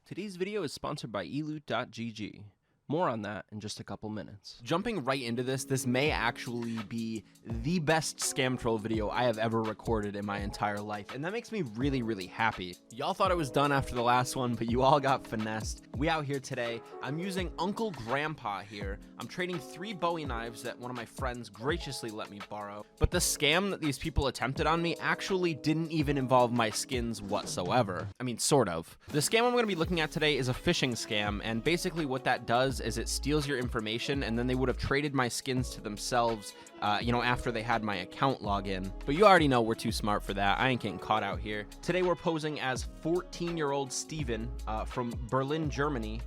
Today's video is sponsored by eloot.gg. More on that in just a couple minutes. Jumping right into this may actually be the best scam troll video I have ever recorded in my entire life, and that makes me really, really happy. Y'all thought it was done after the last one, but you all got finessed. We out here today. I'm using Uncle Grandpa here. I'm trading 3 Bowie knives that one of my friends graciously let me borrow, but the scam that these people attempted on me actually didn't even involve my skins whatsoever. I mean, sort of. The scam I'm going to be looking at today is a phishing scam, and basically what that does is it steals your information, and then they would have traded my skins to themselves, after they had my account login. But you already know we're too smart for that. I ain't getting caught out here. Today we're posing as 14-year-old Steven from Berlin, Germany.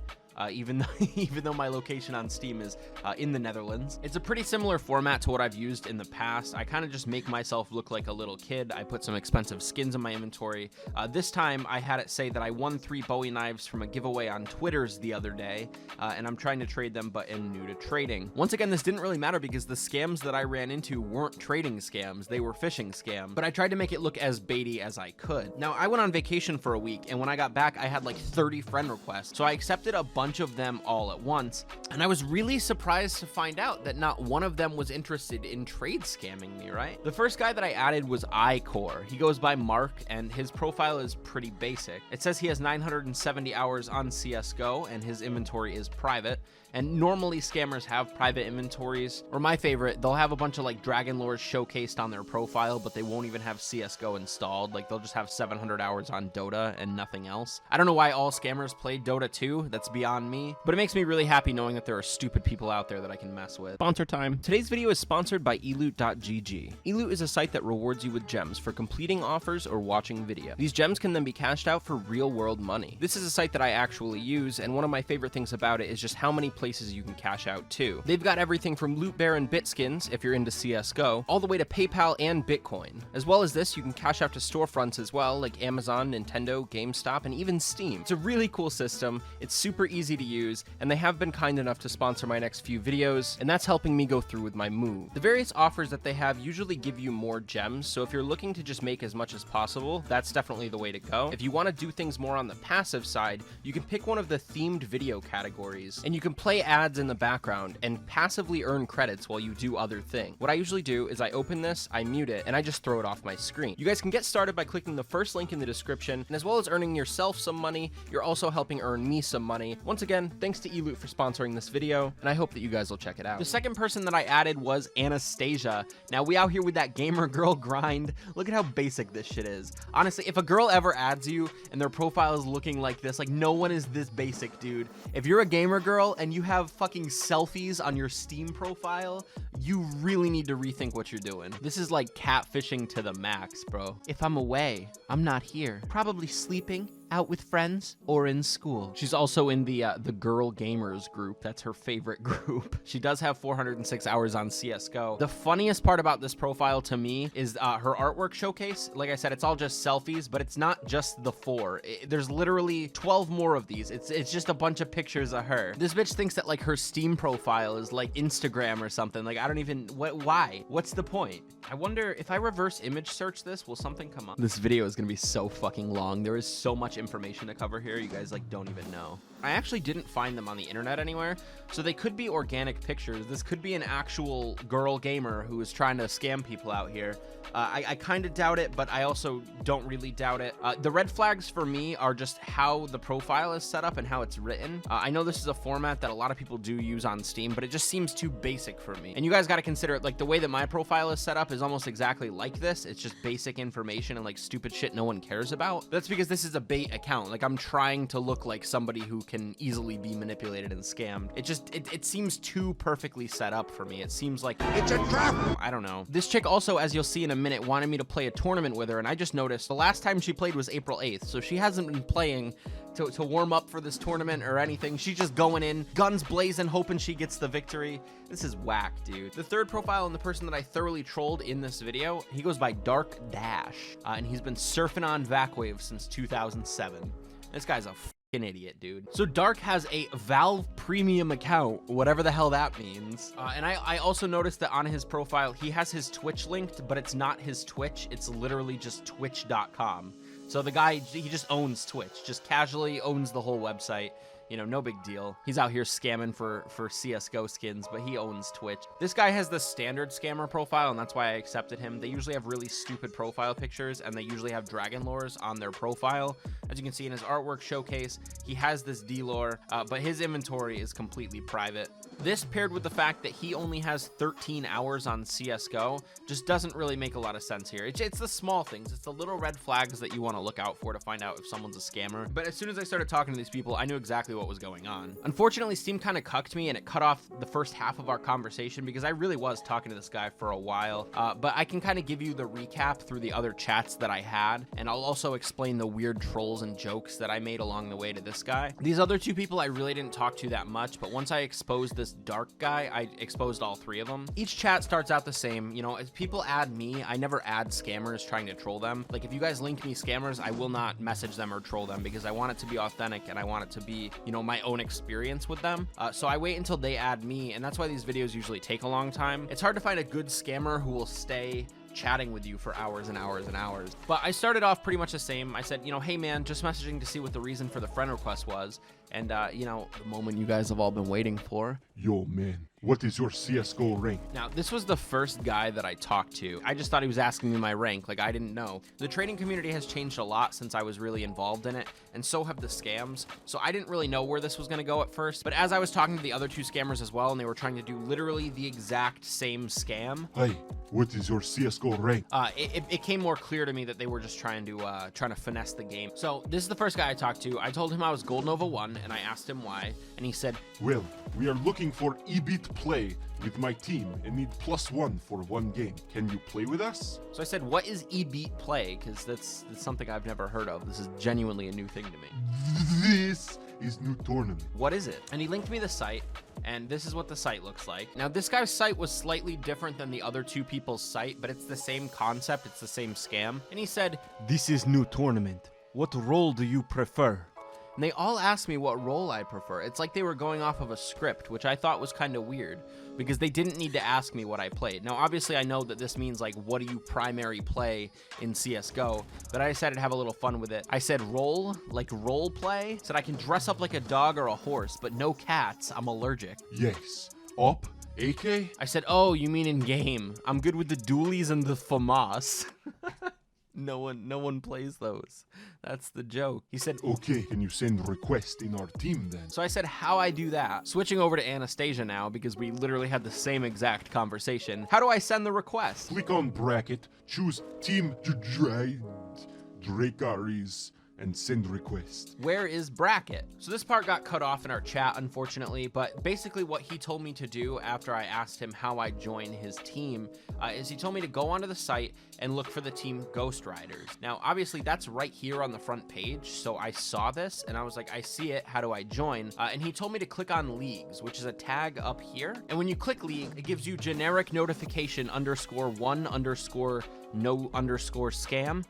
Even though my location on Steam is in the Netherlands. It's a pretty similar format to what I've used in the past. I kind of just make myself look like a little kid. I put some expensive skins in my inventory. This time I had it say that I won 3 Bowie knives from a giveaway on Twitter's the other day, and I'm trying to trade them but am new to trading. Once again, this didn't really matter because the scams that I ran into weren't trading scams, they were phishing scams, but I tried to make it look as baity as I could. Now, I went on vacation for a week, and when I got back, I had like 30 friend requests, so I accepted a bunch of them all at once, and I was really surprised to find out that not one of them was interested in trade scamming me, right? The first guy that I added was iCore. He goes by Mark, and his profile is pretty basic. It says he has 970 hours on CSGO, and his inventory is private. And normally scammers have private inventories, or my favorite, they'll have a bunch of like Dragon Lores showcased on their profile, but they won't even have CSGO installed. Like they'll just have 700 hours on Dota and nothing else. I don't know why all scammers play Dota 2, that's beyond me, but it makes me really happy knowing that there are stupid people out there that I can mess with. Sponsor time. Today's video is sponsored by eloot.gg. Eloot is a site that rewards you with gems for completing offers or watching video. These gems can then be cashed out for real-world money. This is a site that I actually use, and one of my favorite things about it is just how many places you can cash out to. They've got everything from Loot Bear and Bitskins, if you're into CSGO, all the way to PayPal and Bitcoin. As well as this, you can cash out to storefronts as well, like Amazon, Nintendo, GameStop, and even Steam. It's a really cool system, it's super easy to use, and they have been kind enough to sponsor my next few videos, and that's helping me go through with my move. The various offers that they have usually give you more gems, so if you're looking to just make as much as possible, that's definitely the way to go. If you want to do things more on the passive side, you can pick one of the themed video categories, and you can play ads in the background and passively earn credits while you do other things. What I usually do is I open this, I mute it, and I just throw it off my screen. You guys can get started by clicking the first link in the description, and as well as earning yourself some money, you're also helping earn me some money. Once again, thanks to Eloot for sponsoring this video, and I hope that you guys will check it out. The second person that I added was Anastasia. Now, we out here with that gamer girl grind. Look at how basic this shit is. Honestly, if a girl ever adds you and their profile is looking like this, like no one is this basic, dude. If you're a gamer girl and you have fucking selfies on your Steam profile, you really need to rethink what you're doing. This is like catfishing to the max, bro. If I'm away, I'm not here. Probably sleeping, out with friends, or in school. She's also in the girl gamers group. That's her favorite group. She does have 406 hours on CSGO. The funniest part about this profile to me is her artwork showcase. Like I said, it's all just selfies, but it's not just the 4. There's literally 12 more of these. It's just a bunch of pictures of her. This bitch thinks that like her Steam profile is like Instagram or something. Like I don't even, why? What's the point? I wonder if I reverse image search this, will something come up? This video is gonna be so fucking long. There is so much information to cover here, you guys like don't even know. I actually didn't find them on the internet anywhere, so they could be organic pictures. This could be an actual girl gamer who is trying to scam people out here. I kind of doubt it, but I also don't really doubt it. The red flags for me are just how the profile is set up and how it's written. I know this is a format that a lot of people do use on Steam, but it just seems too basic for me. And you guys got to consider it, like the way that my profile is set up is almost exactly like this. It's just basic information and like stupid shit no one cares about. That's because this is a bait account. Like I'm trying to look like somebody who can easily be manipulated and scammed. It seems too perfectly set up for me. It seems like it's a trap. I don't know. This chick also, as you'll see in a minute, wanted me to play a tournament with her, and I just noticed the last time she played was April 8th, so she hasn't been playing to warm up for this tournament or anything. She's just going in, guns blazing, hoping she gets the victory. This is whack, dude. The third profile and the person that I thoroughly trolled in this video, he goes by Dark Dash, and he's been surfing on Vacwave since 2007. This guy's a an idiot, dude. So Dark has a Valve premium account, whatever the hell that means. And I also noticed that on his profile, he has his Twitch linked, but it's not his Twitch. It's literally just twitch.com. So the guy, he just owns Twitch, just casually owns the whole website. You know, no big deal. He's out here scamming for CSGO skins, but he owns Twitch. This guy has the standard scammer profile, and that's why I accepted him. They usually have really stupid profile pictures, and they usually have dragon lores on their profile. As you can see in his artwork showcase, he has this D lore, but his inventory is completely private. This paired with the fact that he only has 13 hours on CSGO just doesn't really make a lot of sense here. It's the small things. It's the little red flags that you want to look out for to find out if someone's a scammer. But as soon as I started talking to these people, I knew exactly what was going on. Unfortunately, Steam kind of cucked me and it cut off the first half of our conversation because I really was talking to this guy for a while. But I can kind of give you the recap through the other chats that I had, and I'll also explain the weird trolls and jokes that I made along the way to this guy. These other two people I really didn't talk to that much, but once I exposed this dark guy, I exposed all three of them. Each chat starts out the same. You know, if people add me, I never add scammers trying to troll them. Like, if you guys link me scammers, I will not message them or troll them because I want it to be authentic and I want it to be, you know, my own experience with them. So I wait until they add me, and that's why these videos usually take a long time. It's hard to find a good scammer who will stay chatting with you for hours and hours and hours. But I started off pretty much the same. I said, you know, hey man, just messaging to see what the reason for the friend request was. And, you know, the moment you guys have all been waiting for. Yo, man, what is your CSGO rank? Now, this was the first guy that I talked to. I just thought he was asking me my rank, like I didn't know. The trading community has changed a lot since I was really involved in it, and so have the scams. So I didn't really know where this was gonna go at first, but as I was talking to the other two scammers as well, and they were trying to do literally the exact same scam. Hey, what is your CSGO rank? It became more clear to me that they were just trying to finesse the game. So this is the first guy I talked to. I told him I was Gold Nova 1, and I asked him why, and he said, Well, we are looking for EBIT play with my team and need +1 for one game. Can you play with us? So I said, what is E-Beat Play? Because that's something I've never heard of. This is genuinely a new thing to me. This is new tournament. What is it? And he linked me the site, and this is what the site looks like. Now, this guy's site was slightly different than the other two people's site, but it's the same concept. It's the same scam. And he said, this is new tournament. What role do you prefer? And they all asked me what role I prefer. It's like they were going off of a script, which I thought was kind of weird because they didn't need to ask me what I played. Now, obviously, I know that this means like, what do you primary play in CSGO? But I decided to have a little fun with it. I said role, like role play. Said I can dress up like a dog or a horse, but no cats. I'm allergic. Yes. Op, AK? I said, oh, you mean in game? I'm good with the dualies and the FAMAS. No one plays those. That's the joke. He said, Okay, can you send request in our team then? so I said, how I do that? Switching over to Anastasia now because we literally had the same exact conversation. How do I send the request? Click on bracket, choose team Dracaris, and send request. Where is bracket? So this part got cut off in our chat, unfortunately, but basically what he told me to do after I asked him how I join his team is he told me to go onto the site and look for the team Ghost Riders. Now, obviously that's right here on the front page. So I saw this and I was like, I see it. How do I join? And he told me to click on leagues, which is a tag up here. And when you click league, it gives you generic notification _1_no_scam.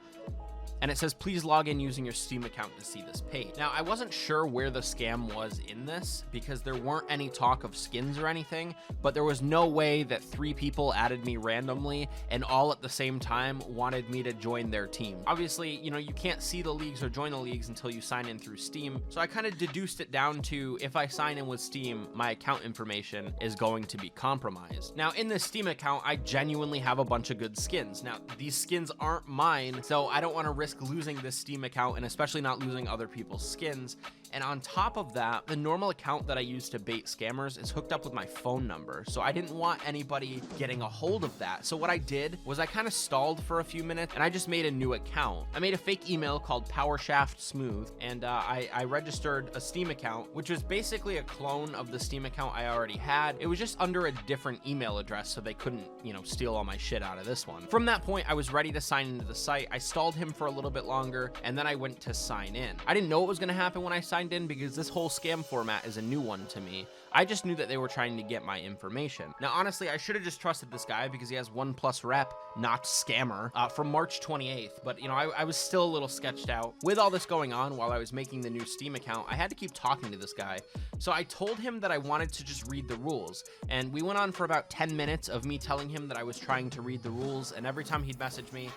And it says, please log in using your Steam account to see this page. Now, I wasn't sure where the scam was in this because there weren't any talk of skins or anything, but there was no way that 3 people added me randomly and all at the same time wanted me to join their team. Obviously, you know, you can't see the leagues or join the leagues until you sign in through Steam. So I kind of deduced it down to, if I sign in with Steam, my account information is going to be compromised. Now, in this Steam account, I genuinely have a bunch of good skins. Now, these skins aren't mine, so I don't want to risk losing this Steam account and especially not losing other people's skins. And on top of that, the normal account that I use to bait scammers is hooked up with my phone number. So I didn't want anybody getting a hold of that. So what I did was I kind of stalled for a few minutes and I just made a new account. I made a fake email called PowerShaft Smooth, and I registered a Steam account, which was basically a clone of the Steam account I already had. It was just under a different email address so they couldn't, you know, steal all my shit out of this one. From that point, I was ready to sign into the site. I stalled him for a little bit longer and then I went to sign in. I didn't know what was going to happen when I signed in because this whole scam format is a new one to me. I just knew that they were trying to get my information. Now, honestly, I should have just trusted this guy because he has 1+ rep, not scammer, from March 28th. But, you know, I was still a little sketched out. With all this going on while I was making the new Steam account, I had to keep talking to this guy. So I told him that I wanted to just read the rules. And we went on for about 10 minutes of me telling him that I was trying to read the rules. And every time he'd message me,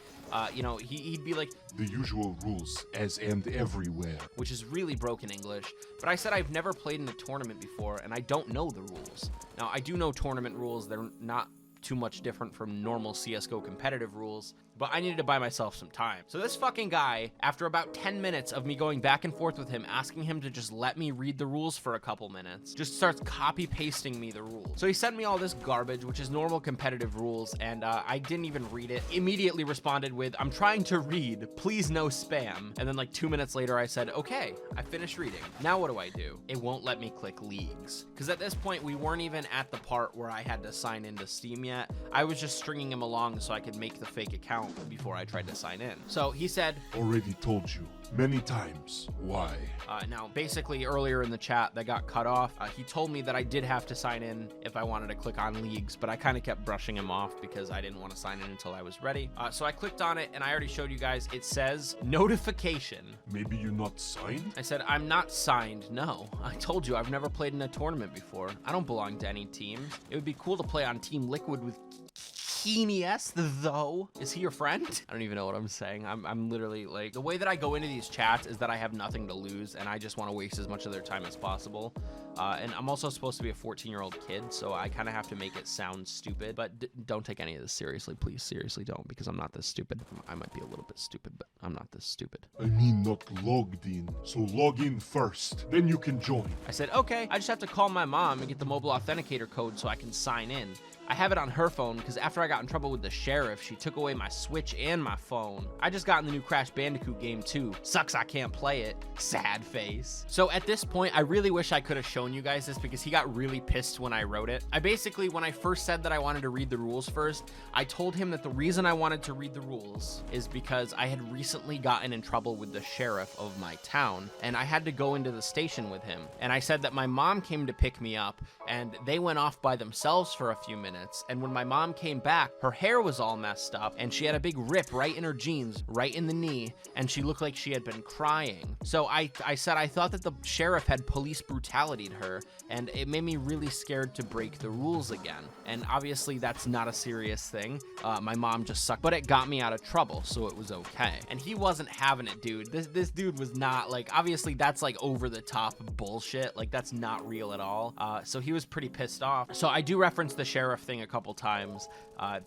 You know, he'd be like, The usual rules, as and everywhere. which is really broken English. But I said I've never played in a tournament before, and I don't know the rules. Now, I do know tournament rules. They're not too much different from normal CSGO competitive rules, but I needed to buy myself some time. So this fucking guy, after about 10 minutes of me going back and forth with him, asking him to just let me read the rules for a couple minutes, just starts copy pasting me the rules. So he sent me all this garbage, which is normal competitive rules, and I didn't even read it. Immediately responded with, I'm trying to read, please no spam. And then like 2 minutes later, I said, okay, I finished reading. Now what do? It won't let me click leagues. Because at this point, we weren't even at the part where I had to sign into Steam yet. I was just stringing him along so I could make the fake account before I tried to sign in. So he said, Already told you many times. Why? Now, basically earlier in the chat that got cut off, he told me that I did have to sign in if I wanted to click on leagues, but I kind of kept brushing him off because I didn't want to sign in until I was ready. So I clicked on it and I already showed you guys, it says notification. Maybe you're not signed? I said, I'm not signed. No, I told you I've never played in a tournament before. I don't belong to any teams. It would be cool to play on Team Liquid with Kenius, though. Is he your friend? I don't even know what I'm saying. I'm literally like, the way that I go into these chats is that I have nothing to lose and I just want to waste as much of their time as possible. And I'm also supposed to be a 14-year-old kid, so I kind of have to make it sound stupid, but don't take any of this seriously, please. Seriously don't, because I'm not this stupid. I might be a little bit stupid, but I'm not this stupid. I mean not logged in, so log in first, then you can join. I said, okay, I just have to call my mom and get the mobile authenticator code so I can sign in. I have it on her phone because after I got in trouble with the sheriff, she took away my Switch and my phone. I just got in the new Crash Bandicoot game too. Sucks I can't play it. Sad face. So at this point, I really wish I could have shown you guys this because he got really pissed when I wrote it. I basically, when I first said that I wanted to read the rules first, I told him that the reason I wanted to read the rules is because I had recently gotten in trouble with the sheriff of my town and I had to go into the station with him. And I said that my mom came to pick me up and they went off by themselves for a few minutes. And when my mom came back, her hair was all messed up and she had a big rip right in her jeans, right in the knee, and she looked like she had been crying. So I said I thought that the sheriff had police brutality'd her, and it made me really scared to break the rules again. And obviously that's not a serious thing. My mom just sucked, but it got me out of trouble, so it was okay. And he wasn't having it, dude. This dude was not like, obviously that's like over the top bullshit. Like that's not real at all. So he was pretty pissed off. So I do reference the sheriff thing a couple times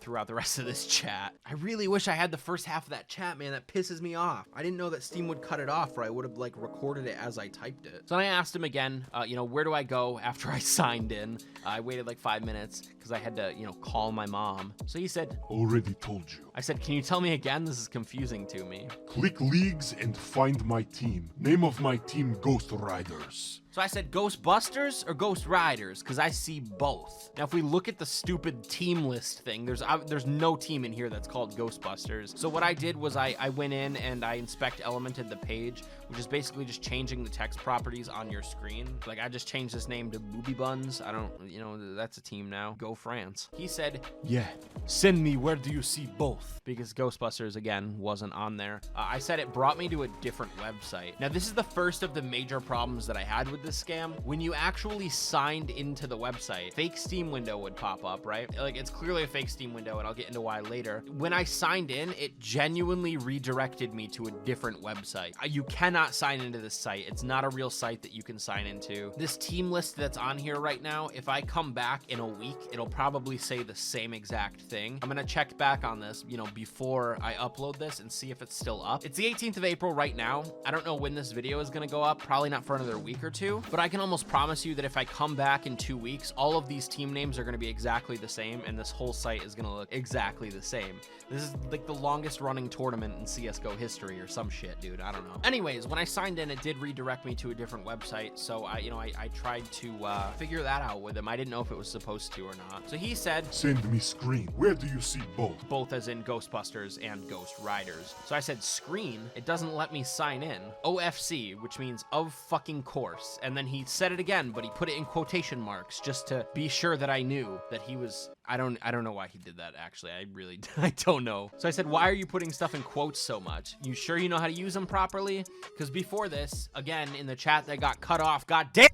throughout the rest of this chat. I really wish I had the first half of that chat, man. That pisses me off. I didn't know that Steam would cut it off, or I would have like recorded it as I typed it. So then I asked him again, you know, where do I go after I signed in? I waited like 5 minutes because I had to, you know, call my mom. So he said, Already told you. I said, can you tell me again? This is confusing to me. Click leagues and find my team. Name of my team, Ghost Riders. So I said Ghostbusters or Ghost Riders, because I see both. Now, if we look at the stupid team list thing, there's no team in here that's called Ghostbusters. So what I did was I went in and I inspect elemented the page, which is basically just changing the text properties on your screen. Like I just changed this name to Booby Buns. I don't, you know, that's a team now. Go France. He said, yeah, send me where do you see both? Because Ghostbusters, again, wasn't on there. I said it brought me to a different website. Now, this is the first of the major problems that I had with this scam. When you actually signed into the website, fake Steam window would pop up, right? Like it's clearly a fake Steam window, and I'll get into why later. When I signed in, it genuinely redirected me to a different website. You cannot sign into this site. It's not a real site that you can sign into. This team list that's on here right now, if I come back in a week, it'll probably say the same exact thing. I'm gonna check back on this, you know, before I upload this and see if it's still up. It's the 18th of April right now. I don't know when this video is gonna go up, probably not for another week or two, but I can almost promise you that if I come back in 2 weeks, all of these team names are gonna be exactly the same, and this whole site is gonna look exactly the same. This is like the longest running tournament in CSGO history or some shit, dude. I don't know. Anyways, when I signed in, it did redirect me to a different website, so I tried to figure that out with him. I didn't know if it was supposed to or not. So he said, Send me screen. Where do you see both? Both as in Ghostbusters and Ghost Riders. So I said screen. It doesn't let me sign in. OFC, which means of fucking course. and then he said it again, but he put it in quotation marks just to be sure that I knew that he was, I don't know why he did that, actually. I don't know. So I said, why are you putting stuff in quotes so much? You sure you know how to use them properly? Because before this, again, in the chat that got cut off, god damn,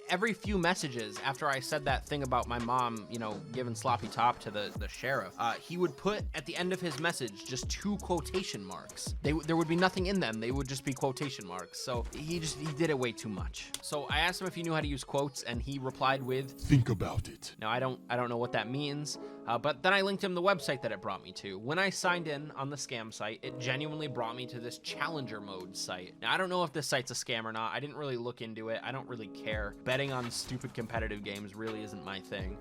every few messages after I said that thing about my mom, you know, giving sloppy top to the sheriff, he would put at the end of his message just 2 quotation marks. There would be nothing in them. They would just be quotation marks. So he did it way too much. So I asked him if he knew how to use quotes, and he replied with, think about it. Now, I don't know what that means, but then I linked him the website that it brought me to. When I signed in on the scam site, it genuinely brought me to this challenger mode site. Now, I don't know if this site's a scam or not. I didn't really look into it. I don't really care. Betting on stupid competitive games really isn't my thing.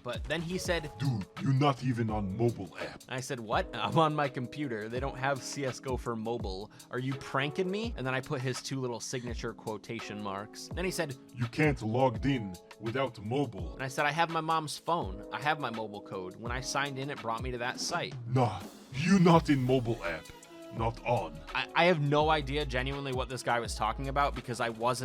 But then he said, dude, you're not even on mobile app. I said, what? I'm on my computer. They don't have CSGO for mobile. Are you pranking me? And then I put his 2 little signature quotation marks. Then he said, you can't log in without mobile. and I said, I have my mom's phone. I have my mobile code. When I signed in, it brought me to that site. Nah, you not in mobile app. Not on. I have no idea genuinely what this guy was talking about, because I was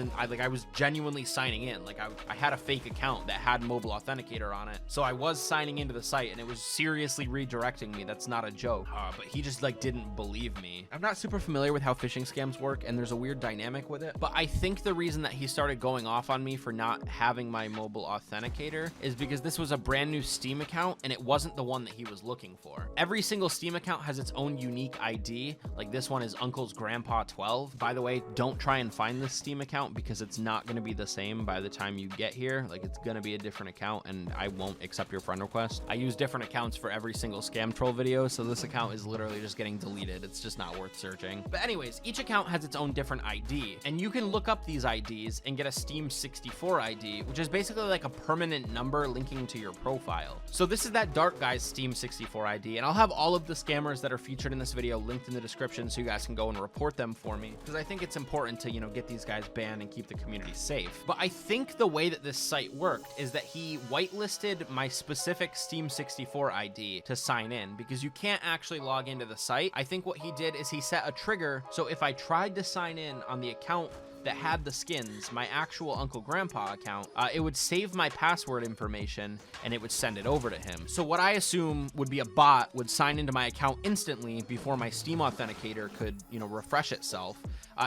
genuinely signing in. Like I had a fake account that had mobile authenticator on it. So I was signing into the site, and it was seriously redirecting me. That's not a joke. But he just like didn't believe me. I'm not super familiar with how phishing scams work, and there's a weird dynamic with it. But I think the reason that he started going off on me for not having my mobile authenticator is because this was a brand new Steam account, and it wasn't the one that he was looking for. Every single Steam account has its own unique ID. Like this one is Uncle's Grandpa 12. By the way, don't try and find this Steam account, because it's not going to be the same by the time you get here. Like it's going to be a different account, and I won't accept your friend request. I use different accounts for every single scam troll video, so this account is literally just getting deleted. It's just not worth searching. But anyways, each account has its own different ID, and you can look up these IDs and get a Steam 64 ID, which is basically like a permanent number linking to your profile. So this is that dark guy's Steam 64 ID, and I'll have all of the scammers that are featured in this video linked in the description so you guys can go and report them for me, because I think it's important to, you know, get these guys banned and keep the community safe. But I think the way that this site worked is that he whitelisted my specific Steam 64 ID to sign in, because you can't actually log into the site. I think what he did is he set a trigger, so if I tried to sign in on the account that had the skins, my actual Uncle Grandpa account, it would save my password information and it would send it over to him. So what I assume would be a bot would sign into my account instantly before my Steam authenticator could, you know, refresh itself.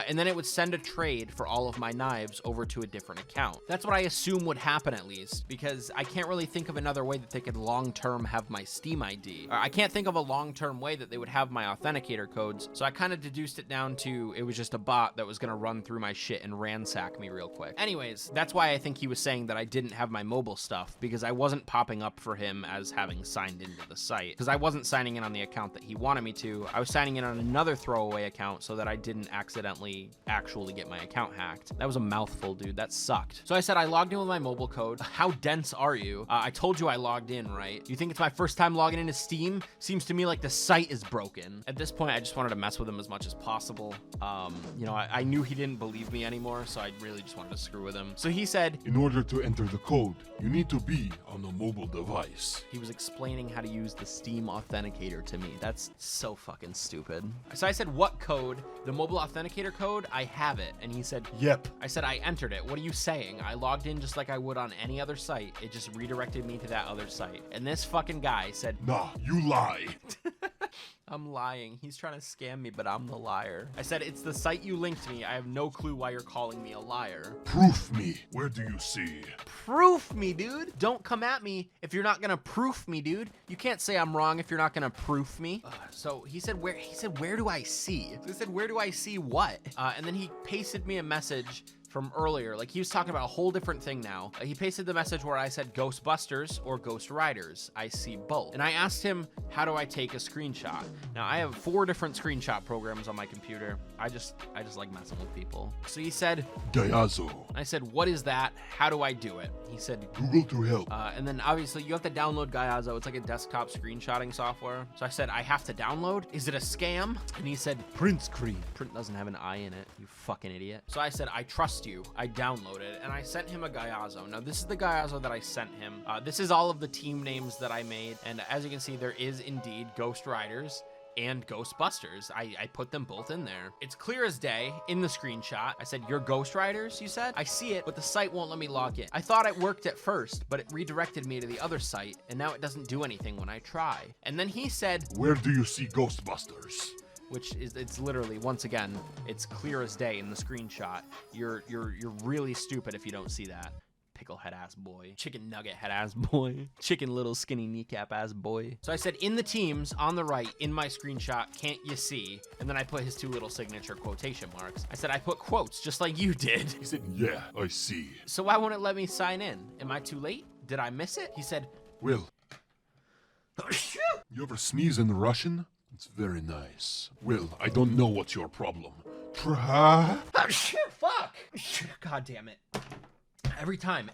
And then it would send a trade for all of my knives over to a different account. That's what I assume would happen, at least, because I can't really think of another way that they could long-term have my Steam ID. I can't think of a long-term way that they would have my authenticator codes, so I kind of deduced it down to it was just a bot that was gonna run through my shit and ransack me real quick. Anyways, that's why I think he was saying that I didn't have my mobile stuff, because I wasn't popping up for him as having signed into the site, because I wasn't signing in on the account that he wanted me to. I was signing in on another throwaway account so that I didn't accidentally actually get my account hacked. That was a mouthful, dude. That sucked. So I said I logged in with my mobile code. How dense are you? I told you I logged in, right? You think it's my first time logging into Steam? Seems to me like the site is broken. At this point, I just wanted to mess with him as much as possible. You know, I knew he didn't believe me anymore, so I really just wanted to screw with him. So he said, in order to enter the code, you need to be on a mobile device. He was explaining how to use the Steam authenticator to me. That's so fucking stupid. So I said, what code? The mobile authenticator code? I have it. And he said, yep. I said, I entered it. What are you saying? I logged in just like I would on any other site. It just redirected me to that other site. And this fucking guy said, nah, you lie. I'm lying. He's trying to scam me, but I'm the liar. I said, it's the site you linked me. I have no clue why you're calling me a liar. Proof me. Where do you see? Proof me, dude. Don't come at me if you're not gonna proof me, dude. You can't say I'm wrong if you're not gonna proof me. So he said, where do I see? So I said, where do I see what? And then he pasted me a message from earlier. Like, he was talking about a whole different thing now. He pasted the message where I said Ghostbusters or Ghost Riders. I see both. And I asked him, how do I take a screenshot? Now, I have 4 different screenshot programs on my computer. I just like messing with people. So he said, Gayazo. I said, what is that? How do I do it? He said, Google to help. and then obviously you have to download Gayazo. It's like a desktop screenshotting software. So I said, I have to download? Is it a scam? And he said, print screen. Print doesn't have an I in it, you fucking idiot. So I said, I trust you. I downloaded and I sent him a Gayazo. Now this is the Gayazo that I sent him. This is all of the team names that I made. And as you can see, there is indeed Ghost Riders and Ghostbusters. I put them both in there. It's clear as day in the screenshot. I said, you're Ghost Riders, you said? I see it, but the site won't let me log in. I thought it worked at first, but it redirected me to the other site, and now it doesn't do anything when I try. And then he said, Where do you see Ghostbusters? which is, it's literally, once again, it's clear as day in the screenshot. You're really stupid if you don't see that. Pickle head ass boy, chicken nugget head ass boy, chicken little skinny kneecap ass boy. So I said, in the teams on the right in my screenshot, can't you see? And then I put his 2 little signature quotation marks. I said, I put quotes just like you did. He said, yeah, I see. So why won't it let me sign in? Am I too late? Did I miss it? He said, Will, you ever sneeze in Russian? It's very nice. Will, I don't know what's your problem. Try. oh shit, fuck. God damn it.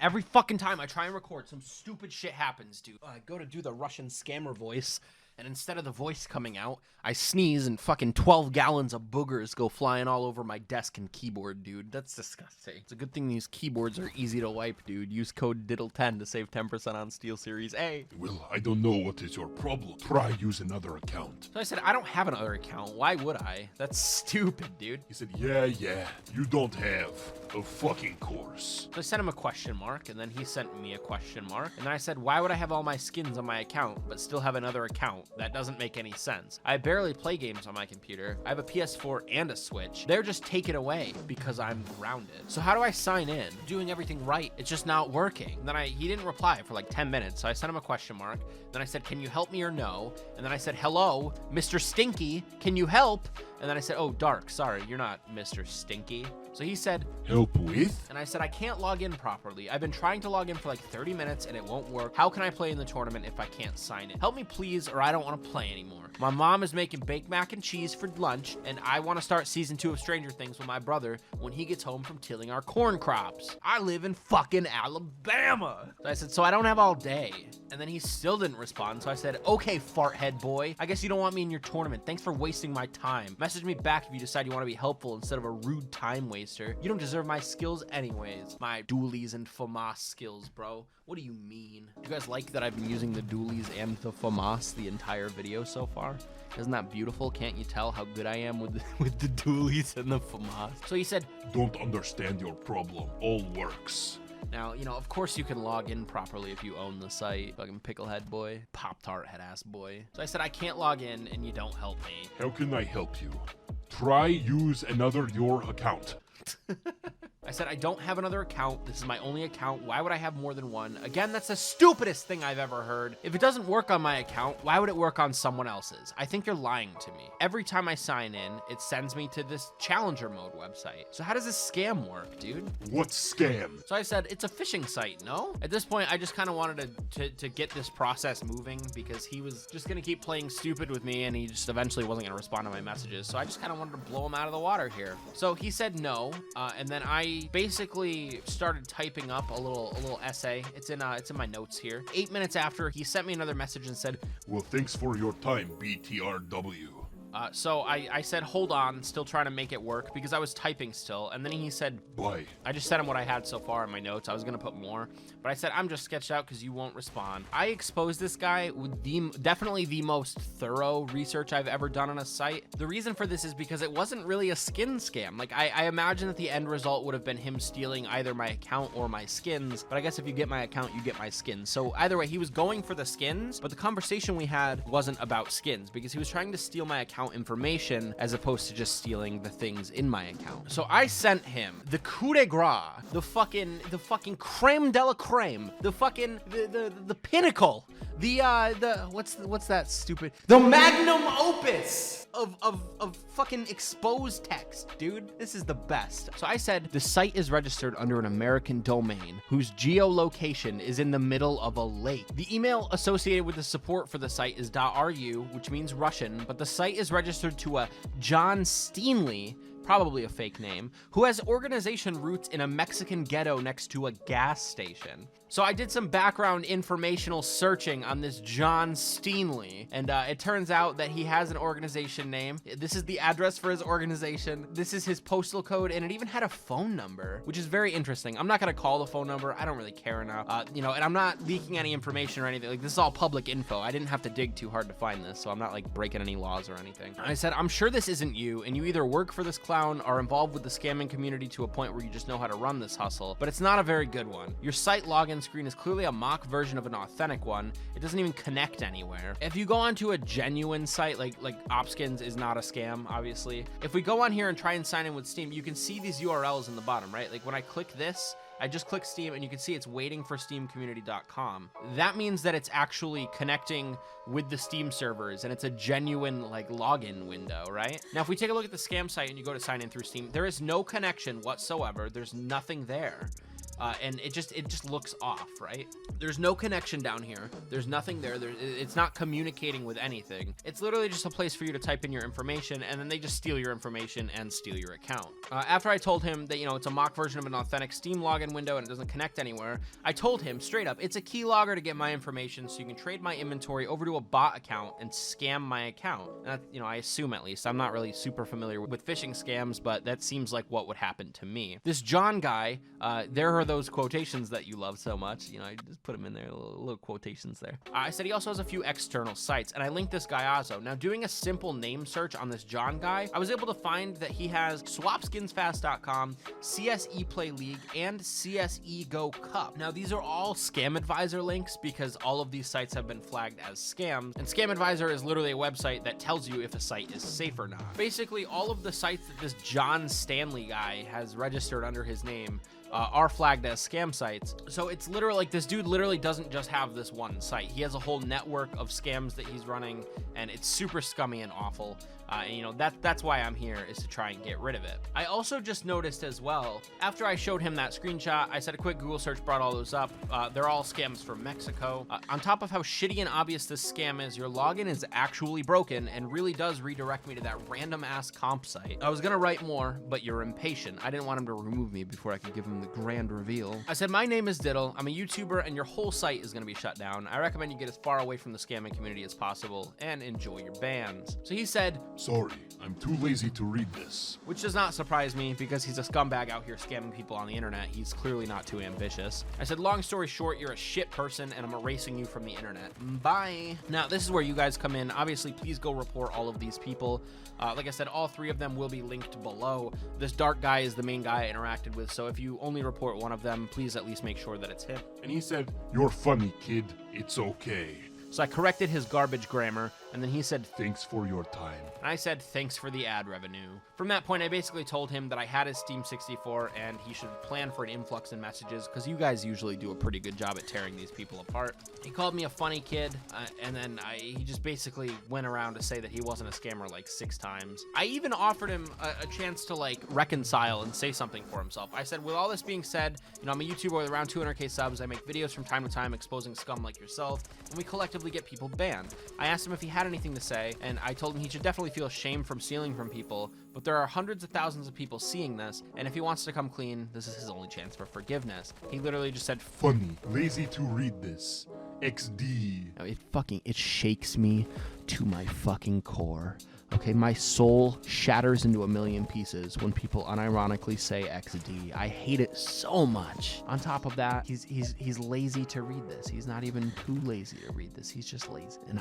Every fucking time I try and record, some stupid shit happens, dude. I go to do the Russian scammer voice, and instead of the voice coming out, I sneeze and fucking 12 gallons of boogers go flying all over my desk and keyboard, dude. That's disgusting. It's a good thing these keyboards are easy to wipe, dude. Use code Diddle10 to save 10% on SteelSeries A. Will, I don't know what is your problem. Try use another account. So I said, I don't have another account. Why would I? That's stupid, dude. He said, yeah, you don't have a fucking course. So I sent him a question mark, and then he sent me a question mark. And then I said, why would I have all my skins on my account, but still have another account? That doesn't make any sense. I barely play games on my computer. I have a PS4 and a Switch. They're just taken away because I'm grounded. So how do I sign in? Doing everything right, it's just not working. And then he didn't reply for like 10 minutes, so I sent him a question mark. Then I said, can you help me or no? And then I said, hello, Mr. Stinky, can you help? And then I said, oh, Dark, sorry, you're not Mr. Stinky. So he said, help with? And I said, I can't log in properly. I've been trying to log in for like 30 minutes and it won't work. How can I play in the tournament if I can't sign in? Help me please, or I don't want to play anymore. My mom is making baked mac and cheese for lunch, and I want to start season 2 of Stranger Things with my brother when he gets home from tilling our corn crops. I live in fucking Alabama. So I said, so I don't have all day. And then he still didn't respond. So I said, okay, fart head boy, I guess you don't want me in your tournament. Thanks for wasting my time. Message me back if you decide you want to be helpful instead of a rude time waster. You don't deserve my skills anyways. My dualies and FAMAS skills, bro. What do you mean? You guys like that I've been using the dualies and the FAMAS the entire video so far? Isn't that beautiful? Can't you tell how good I am with the dualies and the FAMAS? So he said, don't understand your problem. All works. Now, you know, of course you can log in properly if you own the site. Fucking picklehead boy. Pop-Tart head ass boy. So I said, I can't log in and you don't help me. How can I help you? Try use another your account. I said, I don't have another account. This is my only account. Why would I have more than one? Again, that's the stupidest thing I've ever heard. If it doesn't work on my account, why would it work on someone else's? I think you're lying to me. Every time I sign in, it sends me to this Challenger mode website. So how does this scam work, dude? What scam? So I said, it's a phishing site, no? At this point, I just kind of wanted to get this process moving because he was just going to keep playing stupid with me and he just eventually wasn't going to respond to my messages. So I just kind of wanted to blow him out of the water here. So he said no, and then I basically started typing up a little essay. It's in my notes here. 8 minutes after, he sent me another message and said, well, thanks for your time, BTRW. So I said, hold on, still trying to make it work because I was typing still. And then he said, bye. I just sent him what I had so far in my notes. I was going to put more, but I said, I'm just sketched out because you won't respond. I exposed this guy with definitely the most thorough research I've ever done on a site. The reason for this is because it wasn't really a skin scam. Like I imagine that the end result would have been him stealing either my account or my skins, but I guess if you get my account, you get my skins. So either way, he was going for the skins, but the conversation we had wasn't about skins because he was trying to steal my account information as opposed to just stealing the things in my account. So I sent him the coup de grace, the fucking creme de la creme, the fucking the pinnacle, the what's that stupid, the magnum opus of fucking exposed text, dude. This is the best. So I said the site is registered under an American domain whose geolocation is in the middle of a lake. The email associated with the support for the site is .ru, which means Russian, but the site is registered to a John Steenley, probably a fake name, who has organization roots in a Mexican ghetto next to a gas station. So I did some background informational searching on this John Steenley, and it turns out that he has an organization name. This is the address for his organization. This is his postal code, and it even had a phone number, which is very interesting. I'm not gonna call the phone number. I don't really care enough. You know, and I'm not leaking any information or anything. Like, this is all public info. I didn't have to dig too hard to find this, so I'm not like breaking any laws or anything. I said, I'm sure this isn't you, and you either work for this clown, are involved with the scamming community to a point where you just know how to run this hustle, but it's not a very good one. Your site login screen is clearly a mock version of an authentic one. It doesn't even connect anywhere. If you go onto a genuine site, like Opskins is not a scam, obviously. If we go on here and try and sign in with Steam, you can see these URLs in the bottom, right? Like when I click this, I just click Steam and you can see it's waiting for steamcommunity.com. That means that it's actually connecting with the Steam servers and it's a genuine like login window, right? Now, if we take a look at the scam site and you go to sign in through Steam, there is no connection whatsoever. There's nothing there. And it just looks off, right? There's no connection down here. There's nothing there. It's not communicating with anything. It's literally just a place for you to type in your information, and then they just steal your information and steal your account. After I told him that, you know, it's a mock version of an authentic Steam login window and it doesn't connect anywhere, I told him straight up, it's a keylogger to get my information so you can trade my inventory over to a bot account and scam my account. And that, you know, I assume at least. I'm not really super familiar with phishing scams, but that seems like what would happen to me. This John guy, there are those quotations that you love so much. You know, I just put them in there, little quotations there. I said he also has a few external sites, and I linked this guy also. Now, doing a simple name search on this John guy, I was able to find that he has swapskinsfast.com, CSE Play League, and csgo Cup. Now, these are all Scam Advisor links because all of these sites have been flagged as scams, and Scam Advisor is literally a website that tells you if a site is safe or not. Basically, all of the sites that this John Stanley guy has registered under his name are flagged as scam sites. So it's literally like this dude literally doesn't just have this one site. He has a whole network of scams that he's running, and it's super scummy and awful. And you know, that's why I'm here, is to try and get rid of it. I also just noticed as well, after I showed him that screenshot, I said a quick Google search brought all those up. They're all scams from Mexico. On top of how shitty and obvious this scam is, your login is actually broken and really does redirect me to that random ass comp site. I was gonna write more, but you're impatient. I didn't want him to remove me before I could give him the grand reveal. I said, my name is Diddle. I'm a YouTuber and your whole site is gonna be shut down. I recommend you get as far away from the scamming community as possible and enjoy your bans. So he said, Sorry, I'm too lazy to read this. which does not surprise me because he's a scumbag out here scamming people on the internet. He's clearly not too ambitious. I said, long story short, you're a shit person and I'm erasing you from the internet. Bye. Now, this is where you guys come in. Obviously, please go report all of these people. Like I said, all three of them will be linked below. This dark guy is the main guy I interacted with, so if you only report one of them, please at least make sure that it's him. And he said, "You're funny, kid. It's okay. So I corrected his garbage grammar, and then he said, Thanks for your time." and I said, thanks for the ad revenue. From that point, I basically told him that I had his Steam 64 and he should plan for an influx in messages because you guys usually do a pretty good job at tearing these people apart. He called me a funny kid, and then he just basically went around to say that he wasn't a scammer like 6 times. I even offered him a chance to like reconcile and say something for himself. I said, with all this being said, you know, I'm a YouTuber with around 200k subs. I make videos from time to time exposing scum like yourself, and we collectively get people banned. I asked him if he had anything to say, and I told him he should definitely feel shame from stealing from people, but there are hundreds of thousands of people seeing this, and if he wants to come clean, this is his only chance for forgiveness. He literally just said, Funny, lazy to read this. XD. It shakes me to my fucking core. Okay, my soul shatters into a million pieces when people unironically say XD. I hate it so much. On top of that, he's lazy to read this. He's not even too lazy to read this. He's just lazy. And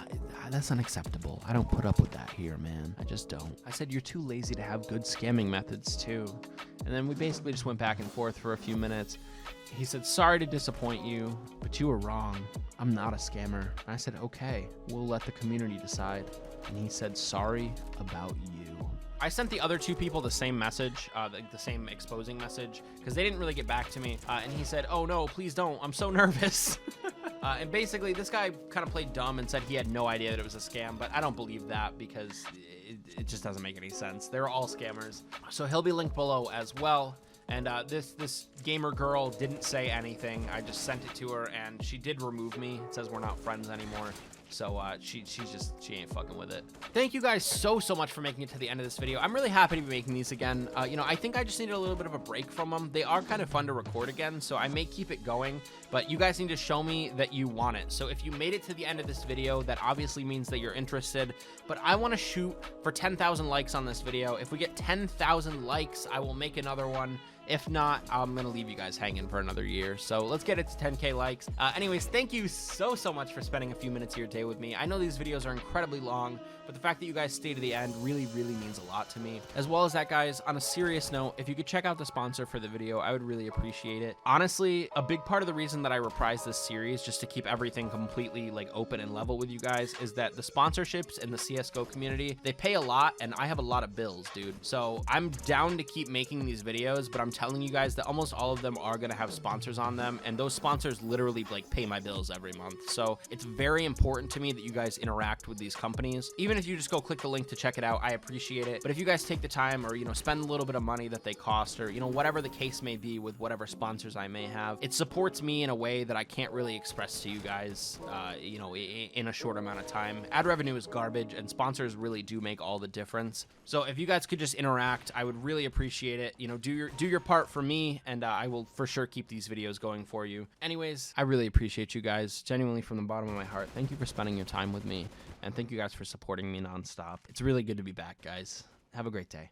that's unacceptable. I don't put up with that here, man. I just don't. I said, you're too lazy to have good scamming methods too. And then we basically just went back and forth for a few minutes. He said, sorry to disappoint you, but you were wrong. I'm not a scammer. And I said, okay, we'll let the community decide. And he said, sorry about you. I sent the other 2 people the same message, the same exposing message, because they didn't really get back to me. And he said, oh no, please don't. I'm so nervous. And basically, this guy kind of played dumb and said he had no idea that it was a scam, but I don't believe that because it just doesn't make any sense. They're all scammers. So he'll be linked below as well. And this gamer girl didn't say anything. I just sent it to her, and she did remove me. It says we're not friends anymore. So she ain't fucking with it. Thank you guys so much for making it to the end of this video. I'm really happy to be making these again. You know, I think I just needed a little bit of a break from them. They are kind of fun to record again, so I may keep it going, but you guys need to show me that you want it. So if you made it to the end of this video, that obviously means that you're interested, but I want to shoot for 10,000 likes on this video. If we get 10,000 likes, I will make another one. If not, I'm gonna leave you guys hanging for another year. So let's get it to 10K likes. Anyways, thank you so much for spending a few minutes of your day with me. I know these videos are incredibly long, but the fact that you guys stay to the end really means a lot to me. As well as that, guys, on a serious note, if you could check out the sponsor for the video, I would really appreciate it. Honestly, a big part of the reason that I reprise this series, just to keep everything completely like open and level with you guys, is that the sponsorships in the CSGO community, they pay a lot, and I have a lot of bills, dude. So I'm down to keep making these videos, but I'm telling you guys that almost all of them are gonna have sponsors on them, and those sponsors literally like pay my bills every month. So it's very important to me that you guys interact with these companies. Even if you just go click the link to check it out, I appreciate it. But if you guys take the time, or, you know, spend a little bit of money that they cost, or, you know, whatever the case may be with whatever sponsors I may have, it supports me in a way that I can't really express to you guys, you know, in a short amount of time. Ad revenue is garbage, and sponsors really do make all the difference. So if you guys could just interact, I would really appreciate it. You know, do your part for me, and I will for sure keep these videos going for you. Anyways, I really appreciate you guys, genuinely from the bottom of my heart. Thank you for spending your time with me, and thank you guys for supporting me nonstop. It's really good to be back, guys. Have a great day.